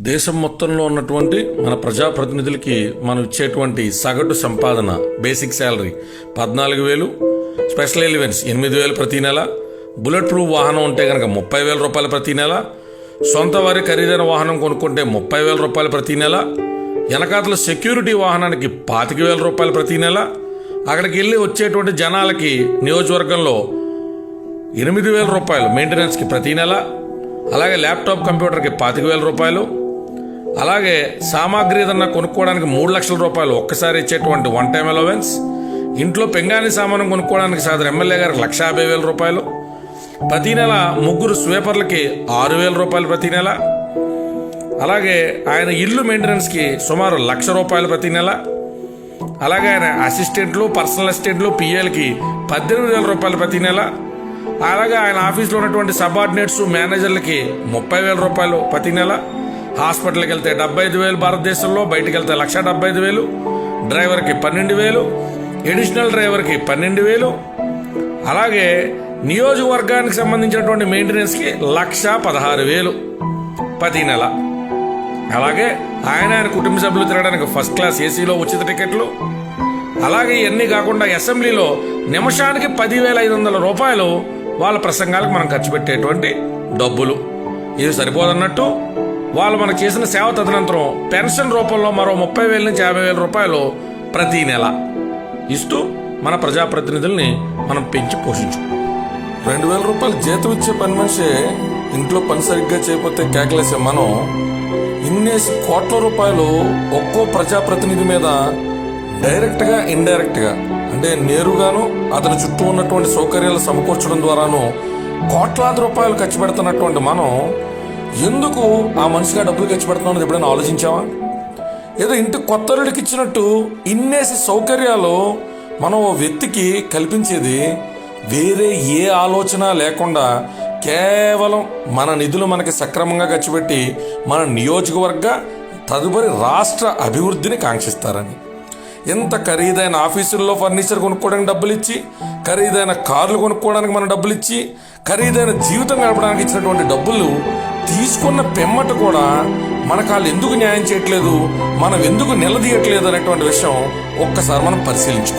దేశం మొత్తంలో ఉన్నటువంటి మన ప్రజాప్రతినిధులకి మనం ఇచ్చేటువంటి సగటు సంపాదన బేసిక్ శాలరీ 14,000, స్పెషల్ ఎలివెన్స్ 8,000 ప్రతి నెల, బుల్లెట్ ప్రూఫ్ వాహనం ఉంటే కనుక 30,000 రూపాయలు ప్రతి నెల, సొంత వారి ఖరీదైన వాహనం కొనుక్కుంటే 30,000 రూపాయలు ప్రతి నెల, వెనకాతల సెక్యూరిటీ వాహనానికి 25,000 రూపాయలు ప్రతి నెల, అక్కడికి వెళ్ళి వచ్చేటువంటి జనాలకి నియోజకవర్గంలో 8,000 రూపాయలు మెయింటెనెన్స్కి ప్రతి నెల, అలాగే ల్యాప్టాప్ కంప్యూటర్కి 25,000 రూపాయలు, అలాగే సామాగ్రి ఏదన్నా కొనుక్కోవడానికి 3 లక్షల రూపాయలు ఒక్కసారి ఇచ్చేటువంటి వన్ టైం అలవెన్స్, ఇంట్లో పెంగాని సామానం కొనుక్కోవడానికి సాధారణ ఎమ్మెల్యే గారికి 1,50,000 రూపాయలు ప్రతి నెల, 3 స్వీపర్లకి 6,000 రూపాయలు ప్రతి నెల, అలాగే ఆయన ఇల్లు మెయింటెనెన్స్కి సుమారు 1,00,000 రూపాయలు ప్రతి నెల, అలాగే ఆయన అసిస్టెంట్లు, పర్సనల్ అసిస్టెంట్లు, పిఏలకి 18,000 రూపాయలు ప్రతి నెల, అలాగే ఆయన ఆఫీస్లో ఉన్నటువంటి సబార్డినేట్స్, మేనేజర్లకి 30,000 రూపాయలు ప్రతి నెల, హాస్పిటల్కి వెళ్తే 75,000 భారతదేశంలో, బయటికి వెళ్తే 1,75,000, డ్రైవర్కి 12,000, ఎడిషనల్ డ్రైవర్కి 12,000, అలాగే నియోజకవర్గానికి సంబంధించినటువంటి మెయింటెనెన్స్కి 1,16,000 ప్రతి నెల, అలాగే ఆయన కుటుంబ సభ్యులు తిరగడానికి ఫస్ట్ క్లాస్ ఏసీలో ఉచిత టికెట్లు, అలాగే ఇవన్నీ కాకుండా అసెంబ్లీలో నిమిషానికి 10,500 రూపాయలు వాళ్ళ ప్రసంగాలకు మనం ఖర్చు పెట్టేటువంటి డబ్బులు. ఇది సరిపోదన్నట్టు వాళ్ళు మనకు చేసిన సేవ తదనంతరం పెన్షన్ రూపంలో మరో 30,000 నుంచి 50,000 రూపాయలు ప్రతి నెల ఇస్తూ మన ప్రజాప్రతినిధుల్ని మనం పెంచి పోషించు. 2,000 రూపాయలు జీతం ఇచ్చే పని మనిషి ఇంట్లో పని సరిగ్గా చేయకపోతే కేకలేసే మనం ఇన్నేసి కోట్ల రూపాయలు ఒక్కో ప్రజాప్రతినిధి మీద డైరెక్ట్గా, ఇండైరెక్ట్గా అంటే నేరుగాను అతని చుట్టూ ఉన్నటువంటి సౌకర్యాలు సమకూర్చడం ద్వారాను కోట్లాది రూపాయలు ఖర్చు పెడుతున్నటువంటి మనం ఎందుకు ఆ మనిషిగా డబ్బులు ఖర్చు పెడుతున్నామని ఎప్పుడైనా ఆలోచించావా? ఏదో ఇంటి కొత్తరుడికి ఇచ్చినట్టు ఇన్నేసి సౌకర్యాలు మనం ఓ వ్యక్తికి కల్పించేది వేరే ఏ ఆలోచన లేకుండా కేవలం మన నిధులు మనకి సక్రమంగా ఖర్చు పెట్టి మన నియోజకవర్గ తదుపరి రాష్ట్ర అభివృద్ధిని కాంక్షిస్తారని. ఎంత ఖరీదైన ఆఫీసుల్లో ఫర్నిచర్ కొనుక్కోవడానికి డబ్బులు ఇచ్చి, ఖరీదైన కార్లు కొనుక్కోవడానికి మనం డబ్బులు ఇచ్చి, ఖరీదైన జీవితం గడపడానికి ఇచ్చినటువంటి డబ్బులు తీసుకున్న పెమ్మట కూడా మనకు వాళ్ళు ఎందుకు న్యాయం చేయట్లేదు, మనం ఎందుకు నిలదీయట్లేదు అనేటువంటి విషయం ఒక్కసారి మనం పరిశీలించుకోవాలి.